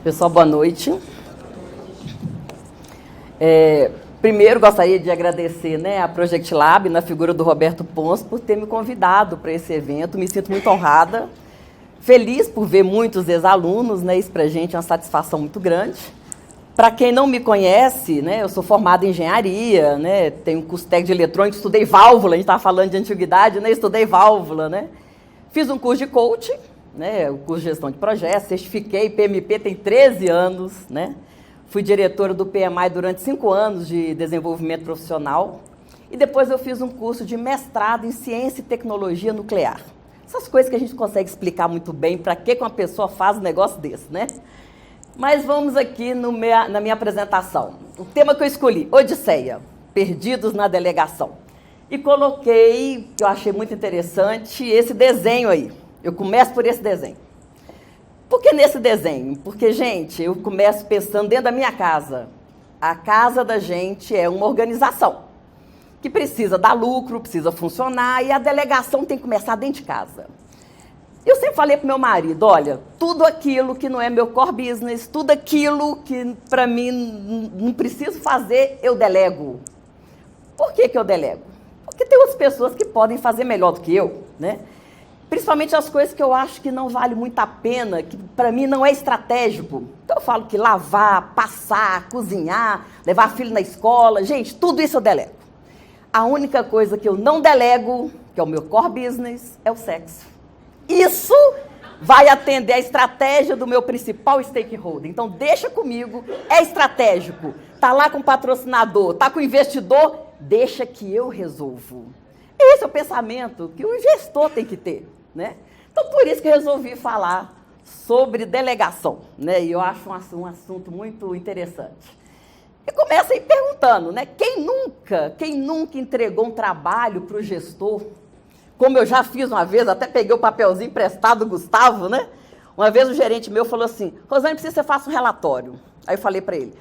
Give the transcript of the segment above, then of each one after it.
Pessoal, boa noite. Primeiro, gostaria de agradecer, né, a Project Lab, na figura do Roberto Pons, por ter me convidado para esse evento. Me sinto muito honrada, feliz por ver muitos ex-alunos, né, isso para a gente é uma satisfação muito grande. Para quem não me conhece, né, eu sou formada em engenharia, né, tenho um curso técnico de eletrônica, estudei válvula, a gente estava falando de antiguidade, né, estudei válvula, né, fiz um curso de coaching, né, o curso de gestão de projetos, certifiquei PMP tem 13 anos, né, fui diretora do PMI durante 5 anos de desenvolvimento profissional e depois eu fiz um curso de mestrado em ciência e tecnologia nuclear. Essas coisas que a gente consegue explicar muito bem para que uma pessoa faz um negócio desse, né? Mas vamos aqui na minha apresentação. O tema que eu escolhi, Odisseia, Perdidos na Delegação. E coloquei, que eu achei muito interessante, esse desenho aí. Eu começo por esse desenho. Por que nesse desenho? Porque, gente, eu começo pensando dentro da minha casa. A casa da gente é uma organização que precisa dar lucro, precisa funcionar, e a delegação tem que começar dentro de casa. Eu sempre falei para o meu marido, olha, tudo aquilo que não é meu core business, tudo aquilo que para mim não preciso fazer, eu delego. Por que eu delego? Porque tem outras pessoas que podem fazer melhor do que eu, né? Principalmente as coisas que eu acho que não vale muito a pena, que para mim não é estratégico. Então eu falo que lavar, passar, cozinhar, levar filho na escola, gente, tudo isso eu delego. A única coisa que eu não delego, que é o meu core business, é o sexo. Isso vai atender a estratégia do meu principal stakeholder. Então deixa comigo, é estratégico. Tá lá com o patrocinador, tá com o investidor, deixa que eu resolvo. Esse é o pensamento que o gestor tem que ter, né? Então, por isso que eu resolvi falar sobre delegação, né? E eu acho um assunto muito interessante. E começa aí perguntando, né? Quem nunca entregou um trabalho para o gestor, como eu já fiz uma vez, até peguei o papelzinho emprestado do Gustavo, né? Uma vez o gerente meu falou assim, Rosane, precisa que você faça um relatório. Aí eu falei para ele,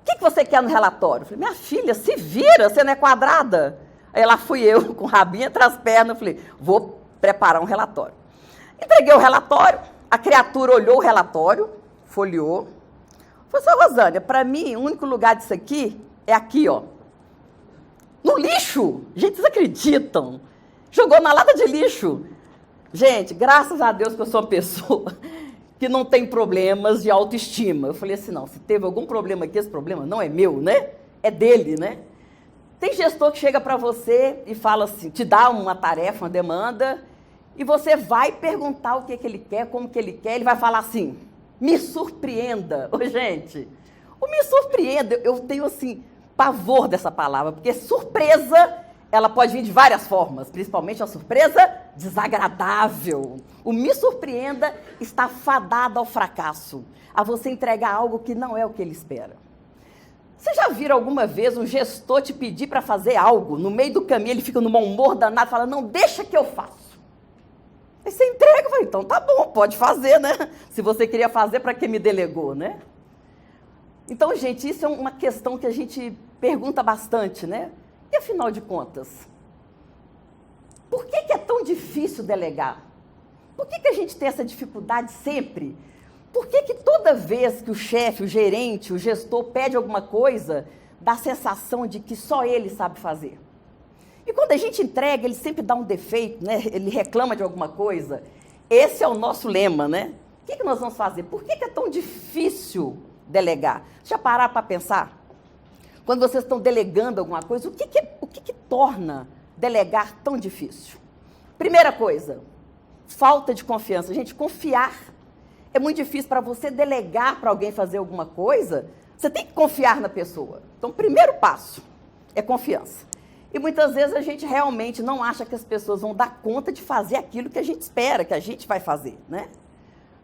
o que você quer no relatório? Eu falei, minha filha, se vira, você não é quadrada. Aí lá fui eu, com o rabinho entre as pernas, falei, vou preparar um relatório. Entreguei o relatório, a criatura olhou o relatório, folheou. Falei, só Rosânia, para mim, o único lugar disso aqui é aqui, ó. No lixo. Gente, vocês acreditam? Jogou na lata de lixo. Gente, graças a Deus que eu sou uma pessoa que não tem problemas de autoestima. Eu falei assim, não, se teve algum problema aqui, esse problema não é meu, né? É dele, né? Tem gestor que chega para você e fala assim, te dá uma tarefa, uma demanda, e você vai perguntar o que ele quer, como que ele quer, ele vai falar assim, me surpreenda. Ô, gente, o me surpreenda, eu tenho assim, pavor dessa palavra, porque surpresa, ela pode vir de várias formas, principalmente uma surpresa desagradável. O me surpreenda está fadado ao fracasso, a você entregar algo que não é o que ele espera. Você já viram alguma vez um gestor te pedir para fazer algo, no meio do caminho ele fica no mau humor danado, fala, não, deixa que eu faço. Aí você entrega, fala, então tá bom, pode fazer, né? Se você queria fazer, para que me delegou, né? Então, gente, isso é uma questão que a gente pergunta bastante, né? E afinal de contas, por que é tão difícil delegar? Por que a gente tem essa dificuldade sempre? Por que toda vez que o chefe, o gerente, o gestor pede alguma coisa, dá a sensação de que só ele sabe fazer? E quando a gente entrega, ele sempre dá um defeito, né? Ele reclama de alguma coisa. Esse é o nosso lema, né? O que nós vamos fazer? Por que é tão difícil delegar? Já pararam para pensar? Quando vocês estão delegando alguma coisa, o que torna delegar tão difícil? Primeira coisa, falta de confiança. Gente, confiar é muito difícil. Para você delegar para alguém fazer alguma coisa, você tem que confiar na pessoa. Então, o primeiro passo é confiança. E muitas vezes a gente realmente não acha que as pessoas vão dar conta de fazer aquilo que a gente espera, que a gente vai fazer, né?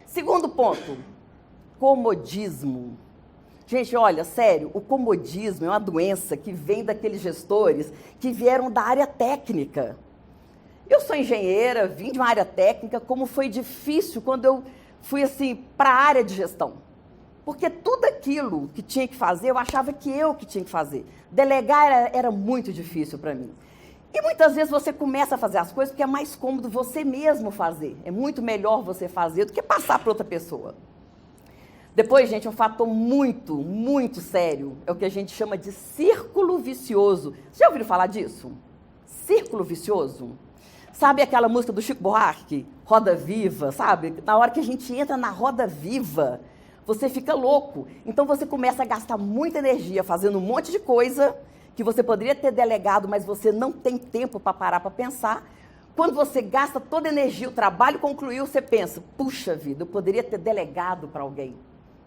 Segundo ponto, comodismo. Gente, olha, sério, o comodismo é uma doença que vem daqueles gestores que vieram da área técnica. Eu sou engenheira, vim de uma área técnica, como foi difícil quando eu fui assim para a área de gestão. Porque tudo aquilo que tinha que fazer, eu achava que eu que tinha que fazer. Delegar era muito difícil para mim. E muitas vezes você começa a fazer as coisas porque é mais cômodo você mesmo fazer. É muito melhor você fazer do que passar para outra pessoa. Depois, gente, um fator muito, muito sério é o que a gente chama de círculo vicioso. Você já ouviu falar disso? Círculo vicioso? Sabe aquela música do Chico Buarque? Roda Viva, sabe? Na hora que a gente entra na roda viva, você fica louco. Então você começa a gastar muita energia fazendo um monte de coisa que você poderia ter delegado, mas você não tem tempo para parar para pensar. Quando você gasta toda a energia, o trabalho concluiu, você pensa, puxa vida, eu poderia ter delegado para alguém.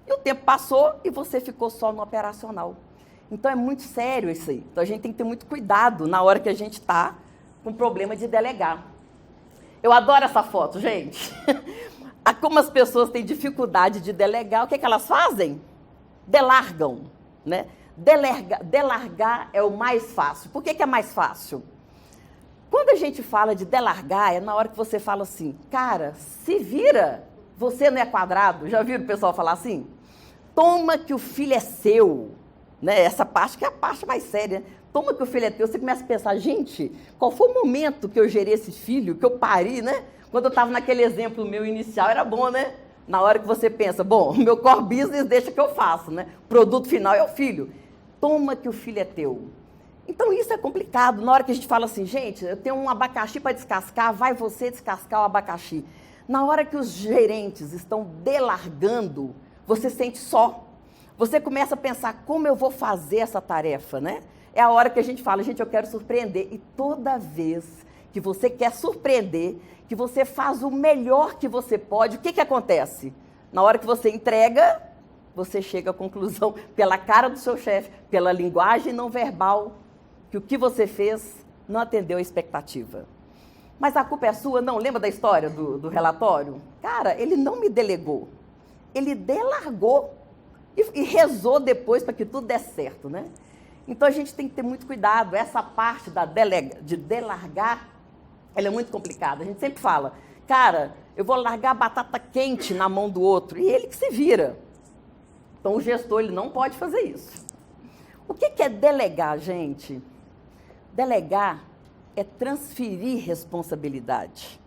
E o tempo passou e você ficou só no operacional. Então é muito sério isso aí. Então a gente tem que ter muito cuidado na hora que a gente está com problema de delegar. Eu adoro essa foto, gente. Como as pessoas têm dificuldade de delegar, o que elas fazem? Delargam, né? Delargar é o mais fácil. Por que é mais fácil? Quando a gente fala de delargar, é na hora que você fala assim, cara, se vira, você não é quadrado. Já viram o pessoal falar assim? Toma que o filho é seu. Né? Essa parte que é a parte mais séria. Toma que o filho é teu. Você começa a pensar, gente, qual foi o momento que eu gerei esse filho, que eu pari, né? Quando eu estava naquele exemplo meu inicial, era bom, né? Na hora que você pensa, bom, o meu core business deixa que eu faço, né? O produto final é o filho. Toma que o filho é teu. Então, isso é complicado. Na hora que a gente fala assim, gente, eu tenho um abacaxi para descascar, vai você descascar o abacaxi. Na hora que os gerentes estão delargando, você sente só. Você começa a pensar, como eu vou fazer essa tarefa, né? É a hora que a gente fala, gente, eu quero surpreender. E toda vez que você quer surpreender, que você faz o melhor que você pode, o que acontece? Na hora que você entrega, você chega à conclusão, pela cara do seu chefe, pela linguagem não verbal, que o que você fez não atendeu a expectativa. Mas a culpa é sua? Não, lembra da história do relatório? Cara, ele não me delegou, ele delargou e rezou depois para que tudo desse certo, né? Então a gente tem que ter muito cuidado, essa parte de delargar, ela é muito complicada. A gente sempre fala, cara, eu vou largar a batata quente na mão do outro, e ele que se vira. Então o gestor ele não pode fazer isso. O que é delegar, gente? Delegar é transferir responsabilidade.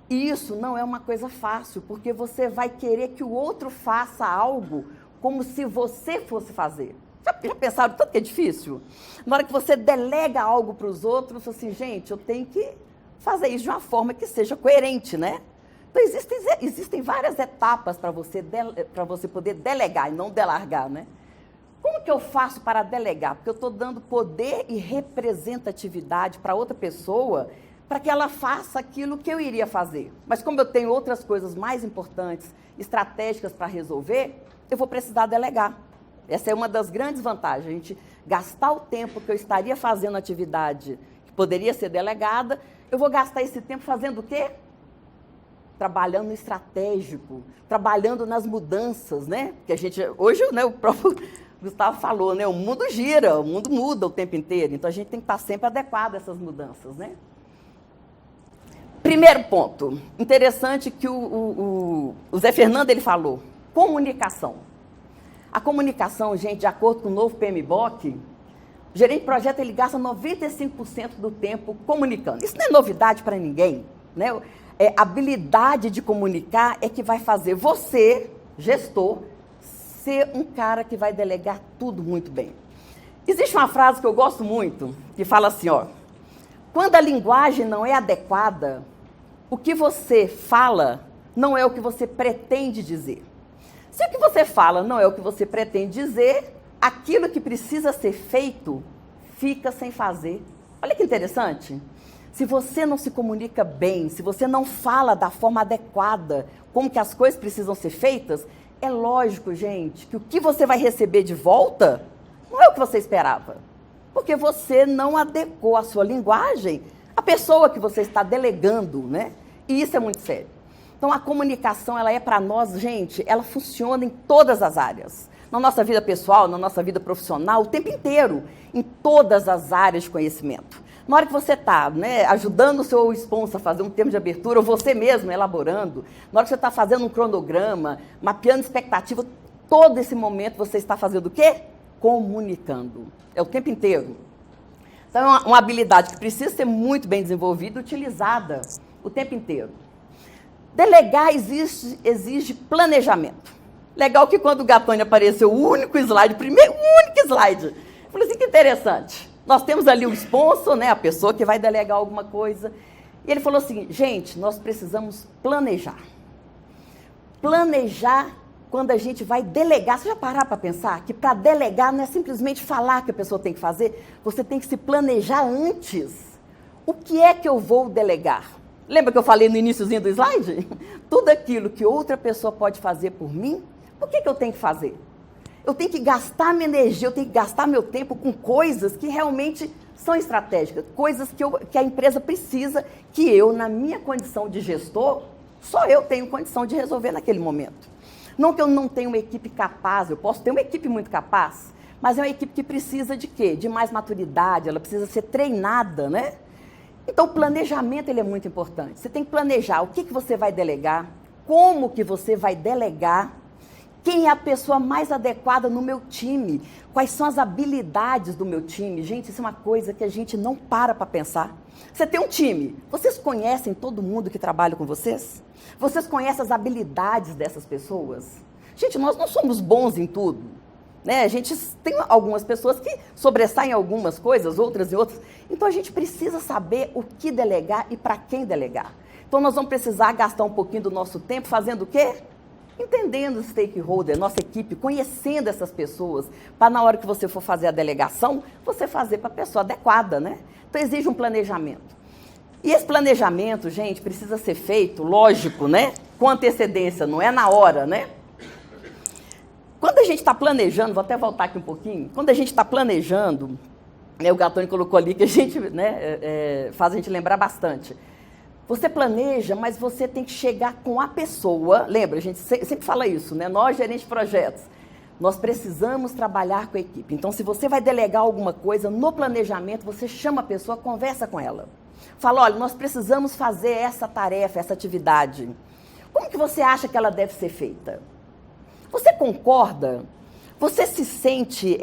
E isso não é uma coisa fácil, porque você vai querer que o outro faça algo como se você fosse fazer. Já pensaram tanto que é difícil? Na hora que você delega algo para os outros, assim, gente, eu tenho que fazer isso de uma forma que seja coerente, né? Então, existem várias etapas para você poder delegar e não delargar, né? Como que eu faço para delegar? Porque eu estou dando poder e representatividade para outra pessoa para que ela faça aquilo que eu iria fazer. Mas como eu tenho outras coisas mais importantes, estratégicas para resolver, eu vou precisar delegar. Essa é uma das grandes vantagens, a gente gastar o tempo que eu estaria fazendo atividade que poderia ser delegada, eu vou gastar esse tempo fazendo o quê? Trabalhando no estratégico, trabalhando nas mudanças, né? Porque a gente, hoje, né, o próprio Gustavo falou, né? O mundo gira, o mundo muda o tempo inteiro, então a gente tem que estar sempre adequado a essas mudanças, né? Primeiro ponto, interessante que o Zé Fernando ele falou, comunicação. A comunicação, gente, de acordo com o novo PMBOK, o gerente de projeto ele gasta 95% do tempo comunicando. Isso não é novidade para ninguém, né? A habilidade de comunicar é que vai fazer você, gestor, ser um cara que vai delegar tudo muito bem. Existe uma frase que eu gosto muito, que fala assim, ó, quando a linguagem não é adequada, o que você fala não é o que você pretende dizer. Se o que você fala não é o que você pretende dizer, aquilo que precisa ser feito fica sem fazer. Olha que interessante. Se você não se comunica bem, se você não fala da forma adequada, como que as coisas precisam ser feitas, é lógico, gente, que o que você vai receber de volta não é o que você esperava. Porque você não adequou a sua linguagem à pessoa que você está delegando, né? E isso é muito sério. Então, a comunicação, ela é para nós, gente, ela funciona em todas as áreas. Na nossa vida pessoal, na nossa vida profissional, o tempo inteiro, em todas as áreas de conhecimento. Na hora que você está, né, ajudando o seu sponsor a fazer um termo de abertura, ou você mesmo elaborando, na hora que você está fazendo um cronograma, mapeando expectativa, todo esse momento você está fazendo o quê? Comunicando. É o tempo inteiro. Então, é uma habilidade que precisa ser muito bem desenvolvida e utilizada o tempo inteiro. Delegar exige planejamento. Legal que quando o Gattoni apareceu, o único slide, eu falei assim, que interessante. Nós temos ali o sponsor, né, a pessoa que vai delegar alguma coisa. E ele falou assim, gente, nós precisamos planejar. Planejar quando a gente vai delegar. Você já parar para pensar que para delegar não é simplesmente falar que a pessoa tem que fazer, você tem que se planejar antes. O que é que eu vou delegar? Lembra que eu falei no iniciozinho do slide? Tudo aquilo que outra pessoa pode fazer por mim, por que eu tenho que fazer? Eu tenho que gastar minha energia, eu tenho que gastar meu tempo com coisas que realmente são estratégicas, coisas que a empresa precisa, que eu, na minha condição de gestor, só eu tenho condição de resolver naquele momento. Não que eu não tenha uma equipe capaz, eu posso ter uma equipe muito capaz, mas é uma equipe que precisa de quê? De mais maturidade, ela precisa ser treinada, né? Então, o planejamento ele é muito importante. Você tem que planejar o que você vai delegar, como que você vai delegar, quem é a pessoa mais adequada no meu time, quais são as habilidades do meu time. Gente, isso é uma coisa que a gente não para pensar. Você tem um time, vocês conhecem todo mundo que trabalha com vocês? Vocês conhecem as habilidades dessas pessoas? Gente, nós não somos bons em tudo. Né? A gente tem algumas pessoas que sobressaem em algumas coisas, outras em outras. Então, a gente precisa saber o que delegar e para quem delegar. Então, nós vamos precisar gastar um pouquinho do nosso tempo fazendo o quê? Entendendo o stakeholder, nossa equipe, conhecendo essas pessoas, para na hora que você for fazer a delegação, você fazer para a pessoa adequada, né? Então, exige um planejamento. E esse planejamento, gente, precisa ser feito, lógico, né? Com antecedência, não é na hora, né? Quando a gente está planejando, vou até voltar aqui um pouquinho, quando a gente está planejando, né, o Gattoni colocou ali que a gente, né, faz a gente lembrar bastante. Você planeja, mas você tem que chegar com a pessoa. Lembra, a gente sempre fala isso, né? Nós, gerentes de projetos, nós precisamos trabalhar com a equipe. Então, se você vai delegar alguma coisa, no planejamento, você chama a pessoa, conversa com ela. Fala, olha, nós precisamos fazer essa tarefa, essa atividade. Como que você acha que ela deve ser feita? Você concorda? Você se sente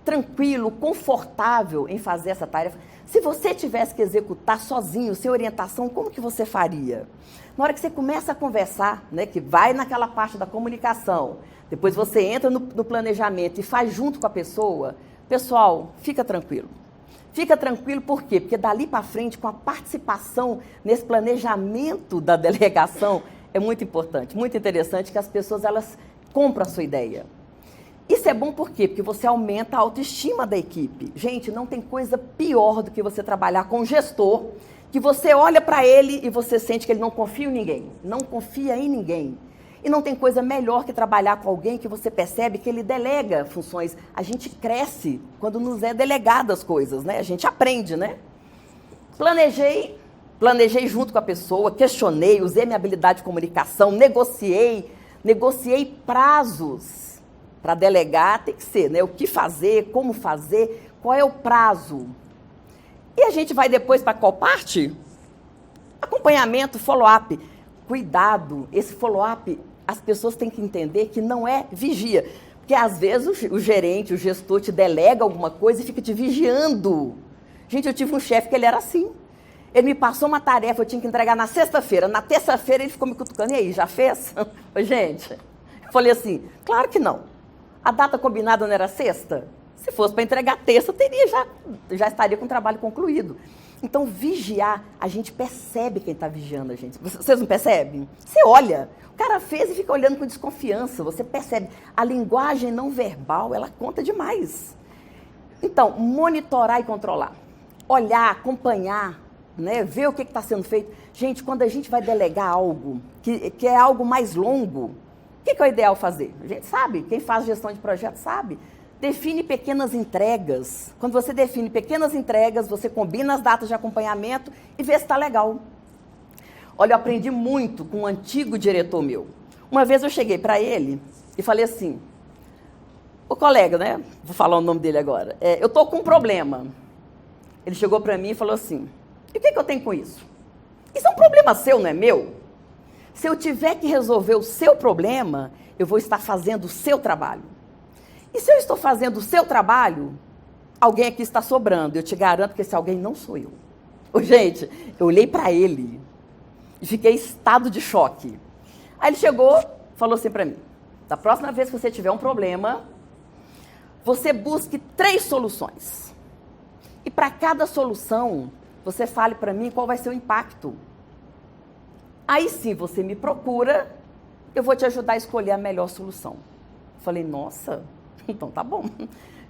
tranquilo, confortável em fazer essa tarefa? Se você tivesse que executar sozinho, sem orientação, como que você faria? Na hora que você começa a conversar, né, que vai naquela parte da comunicação, depois você entra no planejamento e faz junto com a pessoa, pessoal, fica tranquilo. Fica tranquilo por quê? Porque dali para frente, com a participação nesse planejamento da delegação, é muito importante, muito interessante que as pessoas elas compram a sua ideia. Isso é bom por quê? Porque você aumenta a autoestima da equipe. Gente, não tem coisa pior do que você trabalhar com um gestor, que você olha para ele e você sente que ele não confia em ninguém. Não confia em ninguém. E não tem coisa melhor que trabalhar com alguém que você percebe que ele delega funções. A gente cresce quando nos é delegado as coisas, né? A gente aprende, né? Planejei junto com a pessoa, questionei, usei minha habilidade de comunicação, negociei prazos. Para delegar tem que ser, né? O que fazer, como fazer, qual é o prazo. E a gente vai depois para qual parte? Acompanhamento, follow-up. Cuidado, esse follow-up, as pessoas têm que entender que não é vigia. Porque às vezes o gerente, o gestor te delega alguma coisa e fica te vigiando. Gente, eu tive um chefe que ele era assim. Ele me passou uma tarefa, eu tinha que entregar na sexta-feira. Na terça-feira ele ficou me cutucando. E aí, já fez? Gente, eu falei assim, claro que não. A data combinada não era sexta? Se fosse para entregar terça, já estaria com o trabalho concluído. Então, vigiar, a gente percebe quem está vigiando a gente. Vocês não percebem? Você olha, o cara fez e fica olhando com desconfiança, você percebe. A linguagem não verbal, ela conta demais. Então, monitorar e controlar. Olhar, acompanhar, né, ver o que está sendo feito. Gente, quando a gente vai delegar algo, que é algo mais longo, o que é o ideal fazer? A gente sabe, quem faz gestão de projeto sabe. Define pequenas entregas. Quando você define pequenas entregas, você combina as datas de acompanhamento e vê se está legal. Olha, eu aprendi muito com um antigo diretor meu. Uma vez eu cheguei para ele e falei assim, o colega, né? Vou falar o nome dele agora. Eu estou com um problema. Ele chegou para mim e falou assim, e o que eu tenho com isso? Isso é um problema seu, não é meu? Se eu tiver que resolver o seu problema, eu vou estar fazendo o seu trabalho. E se eu estou fazendo o seu trabalho, alguém aqui está sobrando. Eu te garanto que esse alguém não sou eu. Ô, gente, eu olhei para ele e fiquei em estado de choque. Aí ele chegou, falou assim para mim: da próxima vez que você tiver um problema, você busque 3 soluções. E para cada solução, você fale para mim qual vai ser o impacto. Aí sim, você me procura, eu vou te ajudar a escolher a melhor solução. Falei, nossa, então tá bom.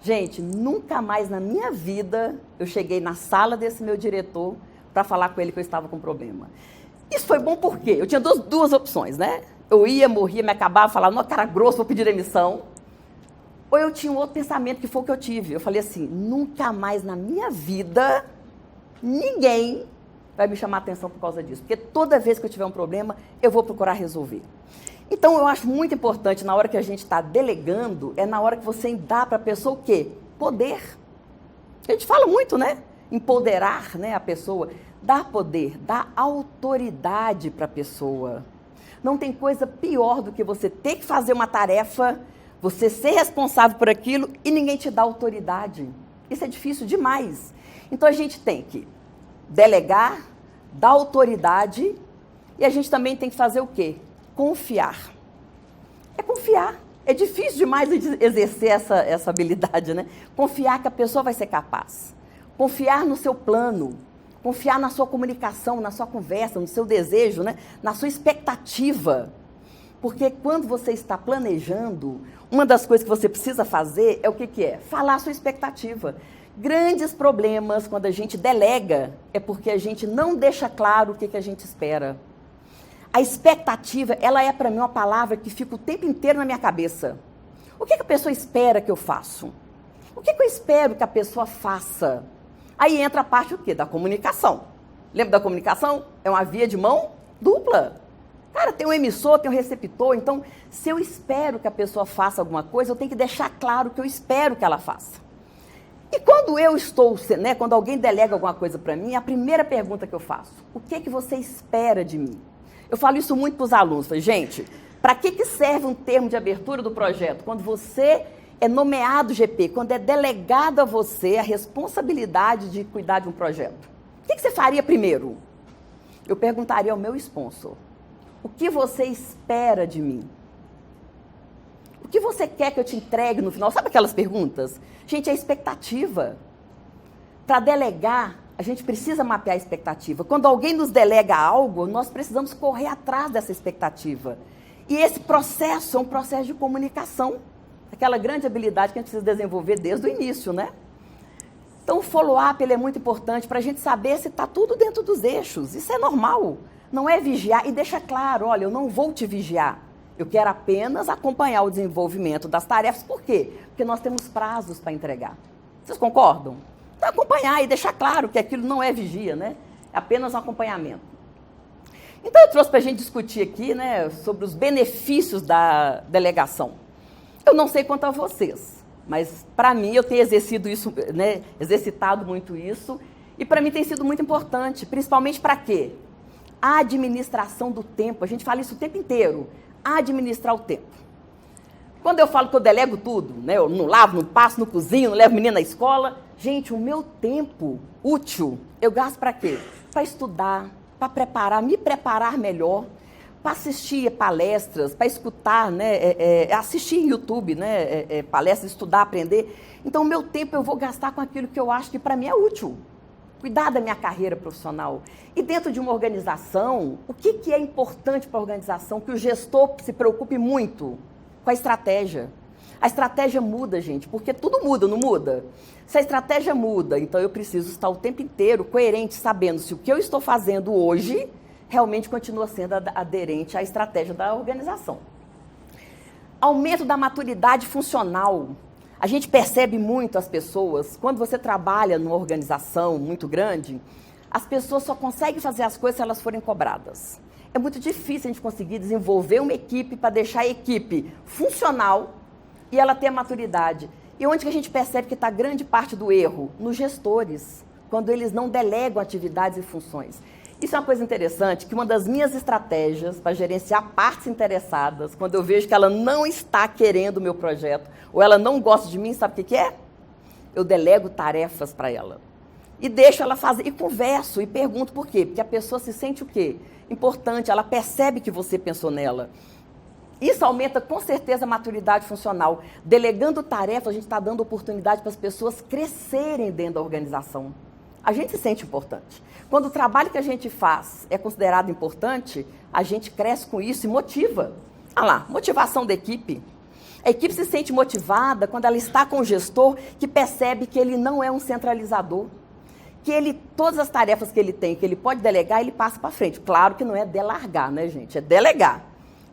Gente, nunca mais na minha vida eu cheguei na sala desse meu diretor para falar com ele que eu estava com problema. Isso foi bom porque eu tinha duas opções, né? Eu ia, morria, me acabava, falava, não, cara grosso, vou pedir demissão. Ou eu tinha um outro pensamento, que foi o que eu tive. Eu falei assim, nunca mais na minha vida ninguém vai me chamar a atenção por causa disso. Porque toda vez que eu tiver um problema, eu vou procurar resolver. Então, eu acho muito importante, na hora que a gente está delegando, é na hora que você dá para a pessoa o quê? Poder. A gente fala muito, né? Empoderar, né, a pessoa. Dar poder, dar autoridade para a pessoa. Não tem coisa pior do que você ter que fazer uma tarefa, você ser responsável por aquilo e ninguém te dá autoridade. Isso é difícil demais. Então, a gente tem que delegar, dar autoridade e a gente também tem que fazer o quê? Confiar. É confiar. É difícil demais exercer essa habilidade, né? Confiar que a pessoa vai ser capaz. Confiar no seu plano. Confiar na sua comunicação, na sua conversa, no seu desejo, né? Na sua expectativa. Porque quando você está planejando, uma das coisas que você precisa fazer é o que é? Falar a sua expectativa. Grandes problemas, quando a gente delega, é porque a gente não deixa claro o que a gente espera. A expectativa, ela é para mim uma palavra que fica o tempo inteiro na minha cabeça. O que a pessoa espera que eu faça? O que eu espero que a pessoa faça? Aí entra a parte o quê? Da comunicação. Lembra da comunicação? É uma via de mão dupla. Cara, tem um emissor, tem um receptor, então se eu espero que a pessoa faça alguma coisa, eu tenho que deixar claro o que eu espero que ela faça. E quando eu estou, né, quando alguém delega alguma coisa para mim, a primeira pergunta que eu faço, o que você espera de mim? Eu falo isso muito para os alunos. Falei, gente, para que serve um termo de abertura do projeto? Quando você é nomeado GP, quando é delegado a você a responsabilidade de cuidar de um projeto. O que você faria primeiro? Eu perguntaria ao meu sponsor, o que você espera de mim? O que você quer que eu te entregue no final? Sabe aquelas perguntas? Gente, é expectativa. Para delegar, a gente precisa mapear a expectativa. Quando alguém nos delega algo, nós precisamos correr atrás dessa expectativa. E esse processo é um processo de comunicação. Aquela grande habilidade que a gente precisa desenvolver desde o início, né? Então, o follow-up é muito importante para a gente saber se está tudo dentro dos eixos. Isso é normal. Não é vigiar. E deixa claro, olha, eu não vou te vigiar. Eu quero apenas acompanhar o desenvolvimento das tarefas. Por quê? Porque nós temos prazos para entregar. Vocês concordam? Então, acompanhar e deixar claro que aquilo não é vigia, né? É apenas um acompanhamento. Então, eu trouxe para a gente discutir aqui, né, sobre os benefícios da delegação. Eu não sei quanto a vocês, mas para mim eu tenho exercitado muito isso, e para mim tem sido muito importante, principalmente para quê? A administração do tempo. A gente fala isso o tempo inteiro. Administrar o tempo. Quando eu falo que eu delego tudo, né, eu não lavo, não passo, não cozinho, não levo menina na escola, gente, o meu tempo útil eu gasto para quê? Para estudar, para preparar, me preparar melhor, para assistir palestras, para escutar, né, assistir em YouTube, né, palestras, estudar, aprender. Então, o meu tempo eu vou gastar com aquilo que eu acho que para mim é útil. Cuidar da minha carreira profissional. E dentro de uma organização, o que é importante para a organização? Que o gestor se preocupe muito com a estratégia. A estratégia muda, gente, porque tudo muda, não muda? Se a estratégia muda, então eu preciso estar o tempo inteiro coerente, sabendo se o que eu estou fazendo hoje realmente continua sendo aderente à estratégia da organização. Aumento da maturidade funcional. A gente percebe muito as pessoas, quando você trabalha numa organização muito grande, as pessoas só conseguem fazer as coisas se elas forem cobradas. É muito difícil a gente conseguir desenvolver uma equipe para deixar a equipe funcional e ela ter a maturidade. E onde que a gente percebe que está grande parte do erro? Nos gestores, quando eles não delegam atividades e funções. Isso é uma coisa interessante, que uma das minhas estratégias para gerenciar partes interessadas, quando eu vejo que ela não está querendo o meu projeto, ou ela não gosta de mim, sabe o que é? eu delego tarefas para ela. E deixo ela fazer, e converso, e pergunto por quê. Porque a pessoa se sente o quê? Importante, ela percebe que você pensou nela. Isso aumenta com certeza a maturidade funcional. Delegando tarefas, a gente está dando oportunidade para as pessoas crescerem dentro da organização. A gente se sente importante. Quando o trabalho que a gente faz é considerado importante, a gente cresce com isso e motiva. Olha lá, motivação da equipe. A equipe se sente motivada quando ela está com o gestor que percebe que ele não é um centralizador. Que ele, todas as tarefas que ele tem, que ele pode delegar, ele passa para frente. Claro que não é delargar, né, gente? É delegar.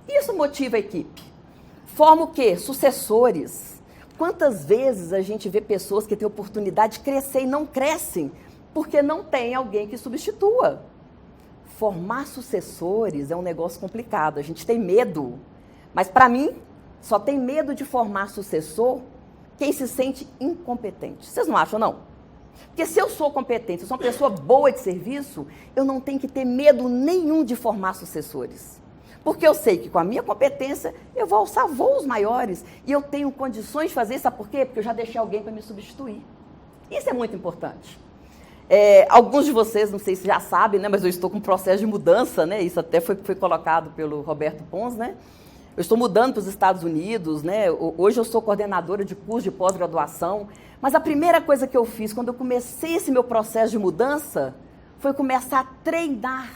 Isso motiva a equipe. Forma o quê? Sucessores. Quantas vezes a gente vê pessoas que têm oportunidade de crescer e não crescem porque não tem alguém que substitua? Formar sucessores é um negócio complicado. A gente tem medo. Mas, para mim, só tem medo de formar sucessor quem se sente incompetente. Vocês não acham, não? Porque se eu sou competente, se eu sou uma pessoa boa de serviço, eu não tenho que ter medo nenhum de formar sucessores. Porque eu sei que com a minha competência eu vou alçar voos maiores e eu tenho condições de fazer isso. Sabe por quê? Porque eu já deixei alguém para me substituir. Isso é muito importante. Alguns de vocês, não sei se já sabem, né, mas eu estou com um processo de mudança, né, isso até foi colocado pelo Roberto Pons, né? Eu estou mudando para os Estados Unidos, né? Hoje eu sou coordenadora de curso de pós-graduação, mas a primeira coisa que eu fiz quando eu comecei esse meu processo de mudança foi começar a treinar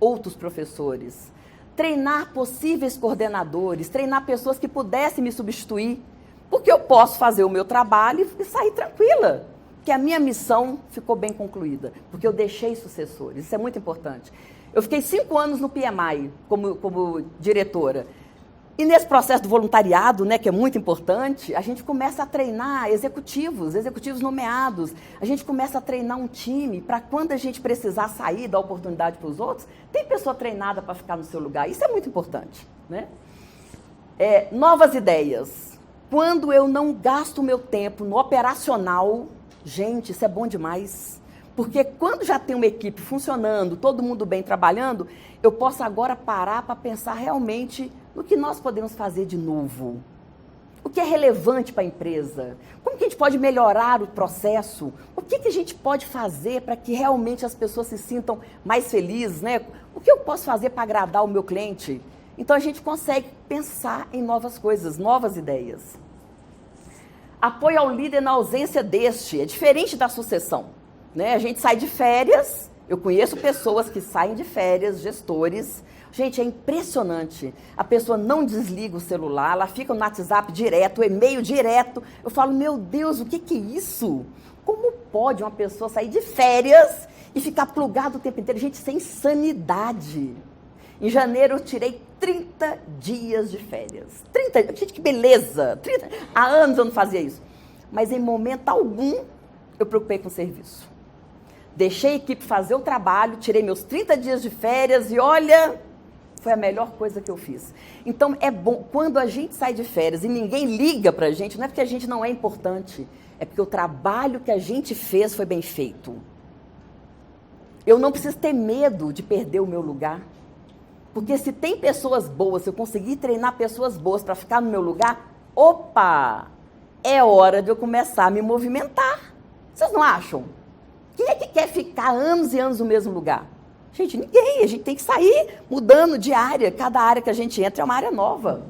outros professores, treinar possíveis coordenadores, treinar pessoas que pudessem me substituir, porque eu posso fazer o meu trabalho e sair tranquila, que a minha missão ficou bem concluída, porque eu deixei sucessores, isso é muito importante. Eu fiquei 5 anos no PMI como diretora. E nesse processo do voluntariado, né, que é muito importante, a gente começa a treinar executivos nomeados. A gente começa a treinar um time para quando a gente precisar sair, dar oportunidade para os outros, tem pessoa treinada para ficar no seu lugar. Isso é muito importante, né? Novas ideias. Quando eu não gasto o meu tempo no operacional, gente, isso é bom demais. Porque quando já tem uma equipe funcionando, todo mundo bem trabalhando, eu posso agora parar para pensar realmente no que nós podemos fazer de novo. O que é relevante para a empresa? Como que a gente pode melhorar o processo? O que a gente pode fazer para que realmente as pessoas se sintam mais felizes, né? O que eu posso fazer para agradar o meu cliente? Então a gente consegue pensar em novas coisas, novas ideias. Apoio ao líder na ausência deste, é diferente da sucessão. Né? A gente sai de férias, eu conheço pessoas que saem de férias, gestores. Gente, é impressionante. A pessoa não desliga o celular, ela fica no WhatsApp direto, o e-mail direto. Eu falo, meu Deus, o que é isso? Como pode uma pessoa sair de férias e ficar plugado o tempo inteiro? Gente, isso é insanidade. Em janeiro eu tirei 30 dias de férias. 30, gente, que beleza! 30, há anos eu não fazia isso. Mas em momento algum eu preocupei com o serviço. Deixei a equipe fazer o trabalho, tirei meus 30 dias de férias e olha, foi a melhor coisa que eu fiz. Então é bom, quando a gente sai de férias e ninguém liga pra gente, não é porque a gente não é importante, é porque o trabalho que a gente fez foi bem feito. Eu não preciso ter medo de perder o meu lugar. Porque se tem pessoas boas, se eu conseguir treinar pessoas boas para ficar no meu lugar, opa, é hora de eu começar a me movimentar. Vocês não acham? Quem é que quer ficar anos e anos no mesmo lugar? Gente, ninguém. A gente tem que sair mudando de área. Cada área que a gente entra é uma área nova.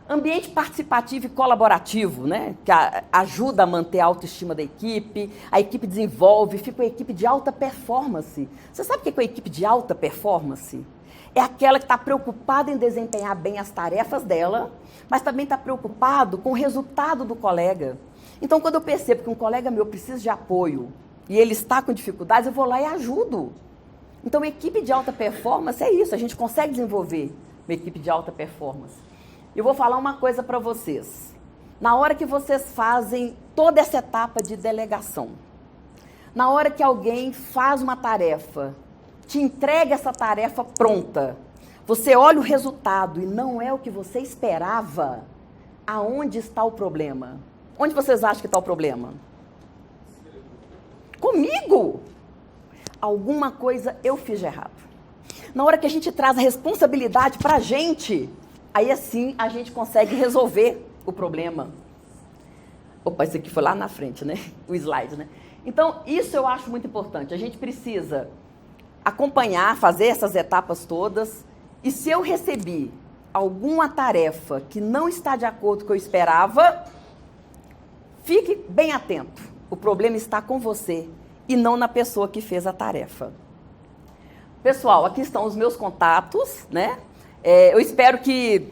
Ambiente participativo e colaborativo, né? Que ajuda a manter a autoestima da equipe, a equipe desenvolve, fica uma equipe de alta performance. Você sabe o que é uma equipe de alta performance? É aquela que está preocupada em desempenhar bem as tarefas dela, mas também está preocupado com o resultado do colega. Então, quando eu percebo que um colega meu precisa de apoio e ele está com dificuldades, eu vou lá e ajudo. Então, a equipe de alta performance é isso, a gente consegue desenvolver uma equipe de alta performance. Eu vou falar uma coisa para vocês. Na hora que vocês fazem toda essa etapa de delegação, na hora que alguém faz uma tarefa, te entrega essa tarefa pronta, você olha o resultado e não é o que você esperava, aonde está o problema? Onde vocês acham que está o problema? Comigo! Alguma coisa eu fiz de errado. Na hora que a gente traz a responsabilidade para a gente, aí assim a gente consegue resolver o problema. Opa, esse aqui foi lá na frente, né? O slide, né? Então, isso eu acho muito importante. A gente precisa acompanhar, fazer essas etapas todas. E se eu recebi alguma tarefa que não está de acordo com o que eu esperava, fique bem atento. O problema está com você e não na pessoa que fez a tarefa. Pessoal, aqui estão os meus contatos, né? Eu espero que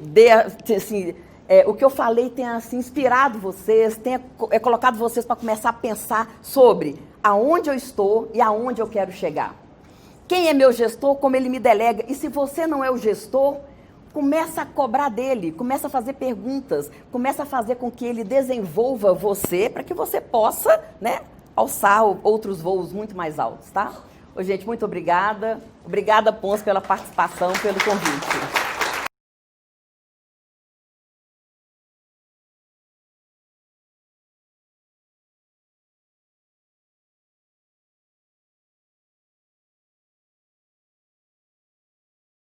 o que eu falei tenha assim, inspirado vocês, tenha colocado vocês para começar a pensar sobre aonde eu estou e aonde eu quero chegar. Quem é meu gestor, como ele me delega. E se você não é o gestor, começa a cobrar dele, começa a fazer perguntas, começa a fazer com que ele desenvolva você para que você possa, né, alçar outros voos muito mais altos, tá? Ô, gente, muito obrigada. Obrigada, Pons, pela participação, pelo convite.